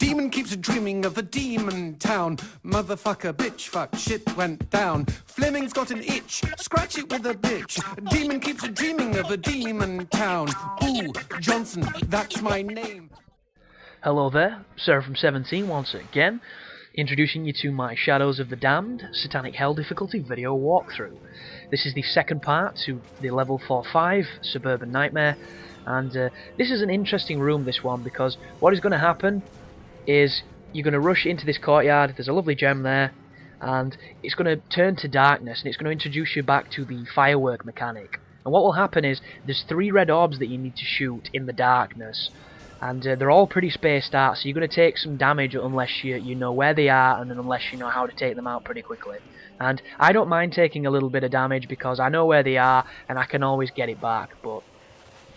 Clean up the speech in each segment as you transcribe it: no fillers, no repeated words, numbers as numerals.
Demon keeps dreaming of a demon town. Motherfucker, bitch, fuck, shit went down. Fleming's got an itch, scratch it with a bitch. Demon keeps dreaming of a demon town. Ooh, Johnson, that's my name. Hello there, Sarah from 17 once again, introducing you to my Shadows of the Damned Satanic Hell difficulty video walkthrough. This is the second part to the level 4-5 Suburban Nightmare, and this is an interesting room, this one, because what is going to happen is you're going to rush into this courtyard. There's a lovely gem there, and it's going to turn to darkness, and it's going to introduce you back to the firework mechanic. And what will happen is there's 3 red orbs that you need to shoot in the darkness. And they're all pretty spaced out, so you're going to take some damage unless you know where they are, and unless you know how to take them out pretty quickly. And I don't mind taking a little bit of damage because I know where they are and I can always get it back. But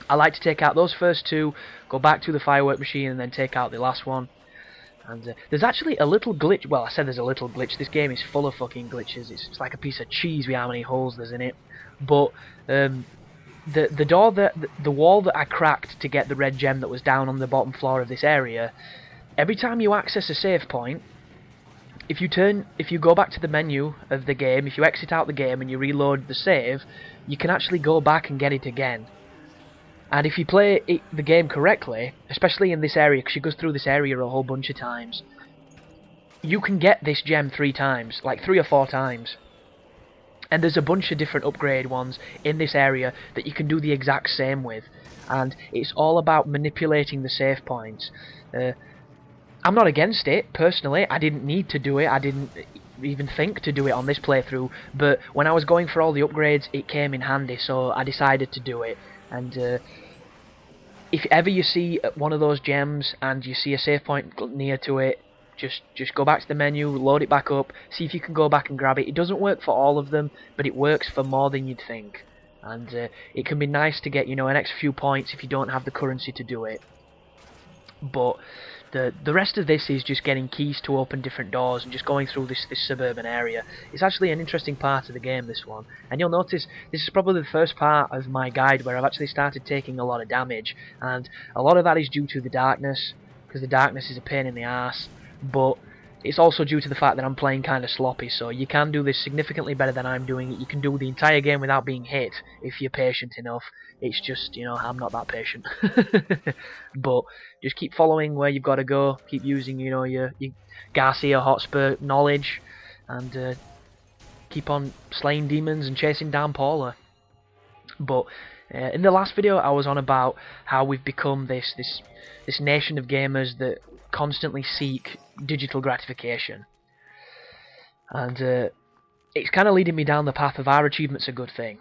I like to take out those first 2, go back to the firework machine, and then take out the last one. And there's actually a little glitch. Well, I said there's a little glitch. This game is full of fucking glitches. It's like a piece of cheese with how many holes there's in it. But the wall that I cracked to get the red gem that was down on the bottom floor of this area, every time you access a save point, if you go back to the menu of the game, if you exit out the game and you reload the save, you can actually go back and get it again. And if you play the game correctly, especially in this area, because you go through this area a whole bunch of times, you can get this gem 3 times, like 3 or 4 times. And there's a bunch of different upgrade ones in this area that you can do the exact same with. And it's all about manipulating the save points. I'm not against it, personally. I didn't need to do it. I didn't even think to do it on this playthrough. But when I was going for all the upgrades, it came in handy, so I decided to do it. And if ever you see one of those gems and you see a save point near to it, just go back to the menu, load it back up, see if you can go back and grab it. It doesn't work for all of them, but it works for more than you'd think. And it can be nice to get, an extra few points if you don't have the currency to do it. But the rest of this is just getting keys to open different doors and just going through this suburban area. It's actually an interesting part of the game, this one. And you'll notice this is probably the first part of my guide where I've actually started taking a lot of damage. And a lot of that is due to the darkness, because the darkness is a pain in the ass. But it's also due to the fact that I'm playing kind of sloppy, so you can do this significantly better than I'm doing it. You can do the entire game without being hit if you're patient enough. It's just, I'm not that patient. But just keep following where you've got to go, keep using, your Garcia Hotspur knowledge, and keep on slaying demons and chasing down Paula. But in the last video I was on about how we've become this nation of gamers that constantly seek digital gratification, and it's kind of leading me down the path of, are achievements a good thing?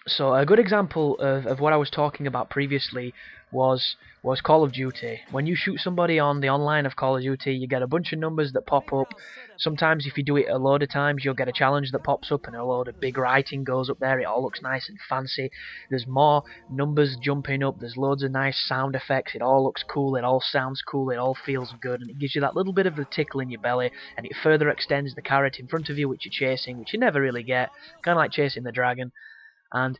So a good example of what I was talking about previously was Call of Duty. When you shoot somebody on the online of Call of Duty, you get a bunch of numbers that pop up. Sometimes if you do it a load of times, you'll get a challenge that pops up and a load of big writing goes up there. It all looks nice and fancy. There's more numbers jumping up. There's loads of nice sound effects. It all looks cool. It all sounds cool. It all feels good. And it gives you that little bit of a tickle in your belly. And it further extends the carrot in front of you, which you're chasing, which you never really get. Kind of like chasing the dragon. And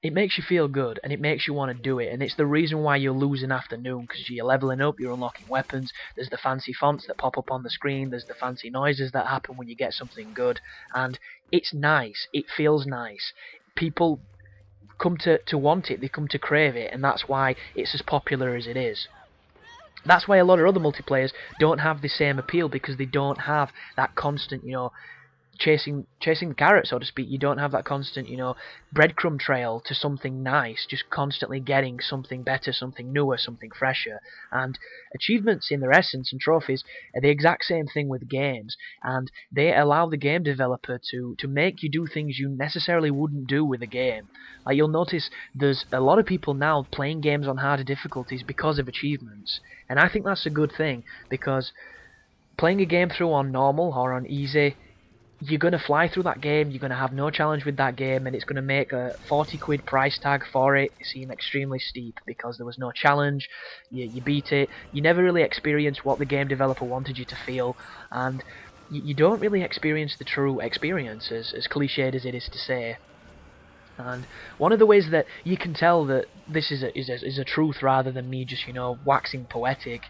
it makes you feel good, and it makes you want to do it, and it's the reason why you're losing afternoon, because you're leveling up, you're unlocking weapons, there's the fancy fonts that pop up on the screen, there's the fancy noises that happen when you get something good, and it's nice, it feels nice. People come to want it, they come to crave it, and that's why it's as popular as it is. That's why a lot of other multiplayers don't have the same appeal, because they don't have that constant, chasing the carrot, so to speak. You don't have that constant, breadcrumb trail to something nice, just constantly getting something better, something newer, something fresher. And achievements in their essence and trophies are the exact same thing with games, and they allow the game developer to make you do things you necessarily wouldn't do with a game. Like, you'll notice there's a lot of people now playing games on harder difficulties because of achievements, and I think that's a good thing, because playing a game through on normal or on easy, you're going to fly through that game, you're going to have no challenge with that game, and it's going to make a 40 quid price tag for it seem extremely steep, because there was no challenge, you beat it, you never really experience what the game developer wanted you to feel, and you don't really experience the true experience, as cliched as it is to say. And one of the ways that you can tell that this is a truth rather than me just, waxing poetic,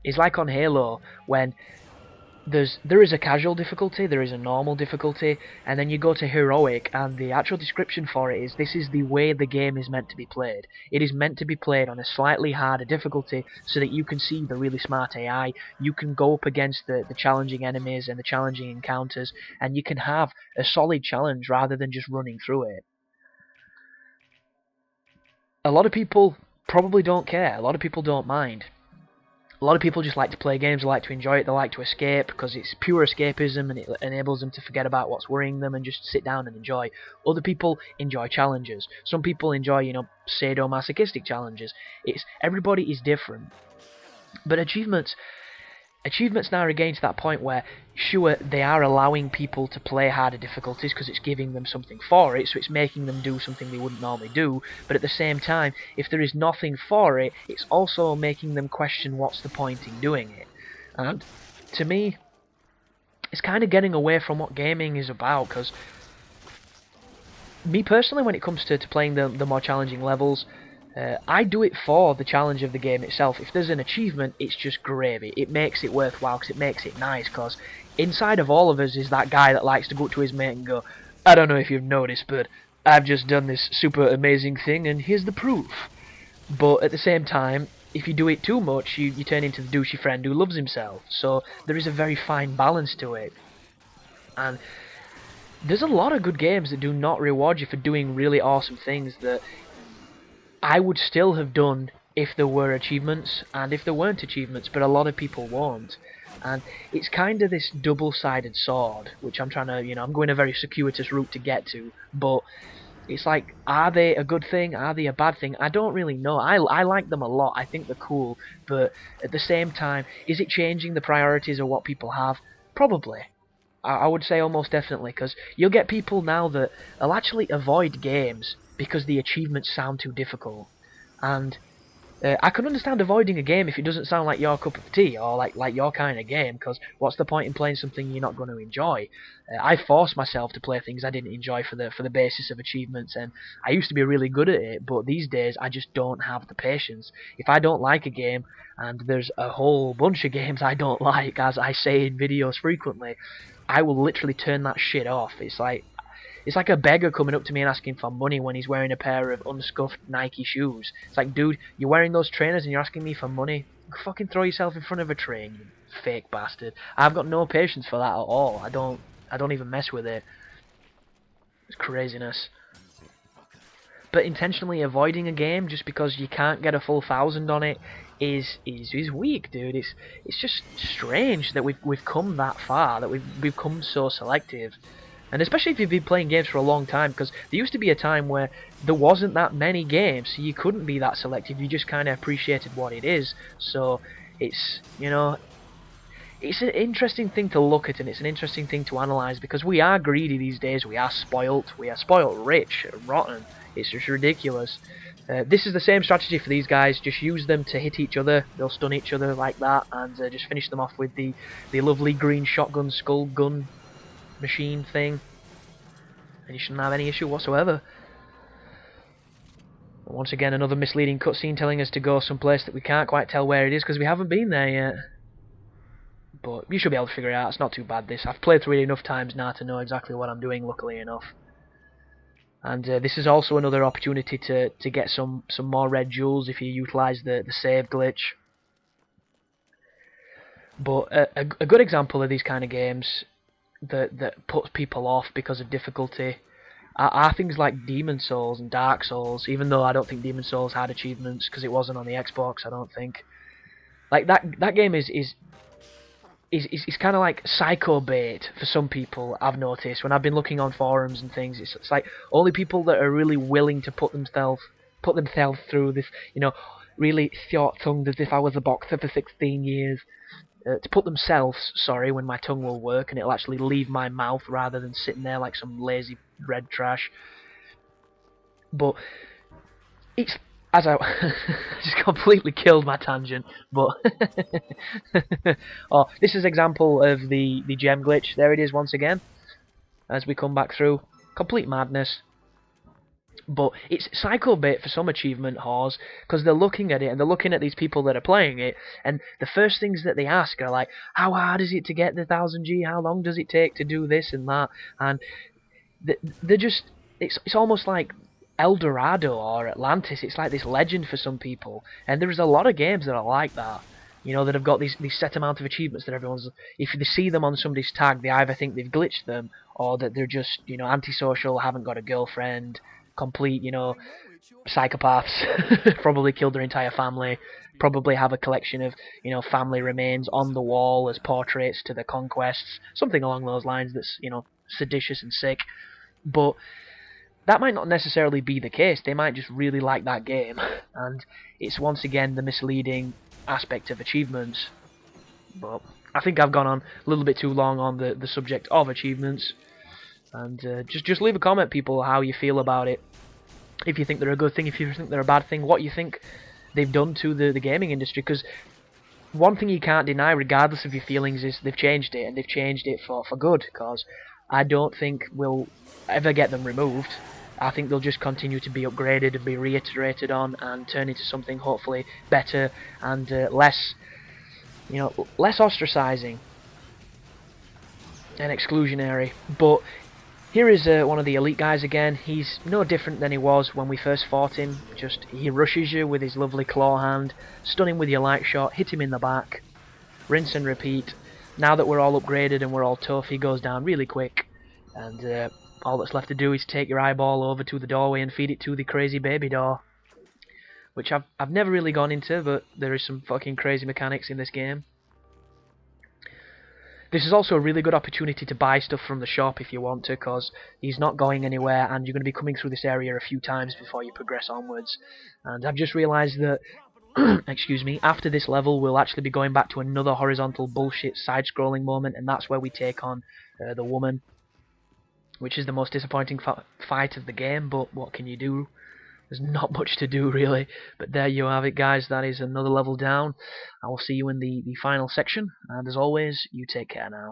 is like on Halo, when there is a casual difficulty, there is a normal difficulty, and then you go to heroic, and the actual description for it is this is the way the game is meant to be played. It is meant to be played on a slightly harder difficulty so that you can see the really smart AI, you can go up against the challenging enemies and the challenging encounters, and you can have a solid challenge rather than just running through it. A lot of people probably don't care, a lot of people don't mind. A lot of people just like to play games, they like to enjoy it, they like to escape because it's pure escapism and it enables them to forget about what's worrying them and just sit down and enjoy. Other people enjoy challenges. Some people enjoy, you know, sadomasochistic challenges. Everybody is different. But achievements now are again to that point where, sure, they are allowing people to play harder difficulties because it's giving them something for it, so it's making them do something they wouldn't normally do, but at the same time, if there is nothing for it, it's also making them question what's the point in doing it. And to me, it's kind of getting away from what gaming is about, because me personally, when it comes to playing the more challenging levels, I do it for the challenge of the game itself. If there's an achievement, it's just gravy. It makes it worthwhile because it makes it nice, because inside of all of us is that guy that likes to go up to his mate and go, I don't know if you've noticed, but I've just done this super amazing thing and here's the proof. But at the same time, if you do it too much, you turn into the douchey friend who loves himself. So there is a very fine balance to it. And there's a lot of good games that do not reward you for doing really awesome things that I would still have done if there were achievements and if there weren't achievements, but a lot of people won't. And it's kind of this double-sided sword, which I'm trying to, I'm going a very circuitous route to get to, but it's like, are they a good thing? Are they a bad thing? I don't really know. I like them a lot. I think they're cool, but at the same time, is it changing the priorities of what people have? Probably. I would say almost definitely, because you'll get people now that will actually avoid games because the achievements sound too difficult. And I can understand avoiding a game if it doesn't sound like your cup of tea or like your kind of game, because what's the point in playing something you're not going to enjoy? I force myself to play things I didn't enjoy for the basis of achievements, and I used to be really good at it, but these days I just don't have the patience. If I don't like a game, and there's a whole bunch of games I don't like, as I say in videos frequently, I will literally turn that shit off. It's like a beggar coming up to me and asking for money when he's wearing a pair of unscuffed Nike shoes. It's like, dude, you're wearing those trainers and you're asking me for money? Fucking throw yourself in front of a train, you fake bastard. I've got no patience for that at all. I don't even mess with it. It's craziness. But intentionally avoiding a game just because you can't get a full 1,000 on it is weak, dude. It's just strange that we've come that far, that we've become so selective. And especially if you've been playing games for a long time, because there used to be a time where there wasn't that many games, so you couldn't be that selective, you just kind of appreciated what it is. So it's, it's an interesting thing to look at, and it's an interesting thing to analyse, because we are greedy these days, we are spoilt rich, rotten. It's just ridiculous. This is the same strategy for these guys, just use them to hit each other, they'll stun each other like that, and just finish them off with the lovely green shotgun skull gun machine thing, and you shouldn't have any issue whatsoever. Once again, another misleading cutscene telling us to go someplace that we can't quite tell where it is because we haven't been there yet. But you should be able to figure it out, it's not too bad this. I've played through it enough times now to know exactly what I'm doing, luckily enough. And this is also another opportunity to get some more red jewels if you utilise the save glitch. But a good example of these kind of games that puts people off because of difficulty are things like Demon Souls and Dark Souls, even though I don't think Demon Souls had achievements because it wasn't on the Xbox, I don't think. Like that game is kind of like psycho bait for some people, I've noticed when I've been looking on forums and things. It's like only people that are really willing to put themselves through this, really short-tongued as if I was a boxer for 16 years. To put themselves, when my tongue will work and it'll actually leave my mouth rather than sitting there like some lazy red trash. But it's, as I just completely killed my tangent, but oh, this is example of the gem glitch. There it is once again, as we come back through. Complete madness. But it's psycho bait for some achievement whores, because they're looking at it and they're looking at these people that are playing it, and the first things that they ask are like, how hard is it to get the 1000G? How long does it take to do this and that? And they're just, it's almost like El Dorado or Atlantis. It's like this legend for some people, and there's a lot of games that are like that. You know, that have got these set amount of achievements that everyone's... If they see them on somebody's tag, they either think they've glitched them, or that they're just, you know, antisocial, haven't got a girlfriend, complete, you know, psychopaths, probably killed their entire family, probably have a collection of, you know, family remains on the wall as portraits to their conquests, something along those lines that's, you know, seditious and sick. But that might not necessarily be the case. They might just really like that game, and it's once again the misleading aspect of achievements. But I think I've gone on a little bit too long on the subject of achievements, and just leave a comment, people, how you feel about it. If you think they're a good thing, if you think they're a bad thing, what you think they've done to the gaming industry. Because one thing you can't deny, regardless of your feelings, is they've changed it, and they've changed it for good, because I don't think we'll ever get them removed. I think they'll just continue to be upgraded and be reiterated on and turn into something hopefully better and less, you know, less ostracizing and exclusionary. But here is one of the elite guys again. He's no different than he was when we first fought him. Just he rushes you with his lovely claw hand, stun him with your light shot, hit him in the back, rinse and repeat. Now that we're all upgraded and we're all tough, he goes down really quick, and all that's left to do is take your eyeball over to the doorway and feed it to the crazy baby door. Which I've never really gone into, but there is some fucking crazy mechanics in this game. This is also a really good opportunity to buy stuff from the shop if you want to, because he's not going anywhere and you're going to be coming through this area a few times before you progress onwards. And I've just realised that, excuse me, after this level we'll actually be going back to another horizontal bullshit side-scrolling moment, and that's where we take on the woman, which is the most disappointing fight of the game, but what can you do? There's not much to do, really. But there you have it, guys. That is another level down. I will see you in the final section, and as always, you take care now.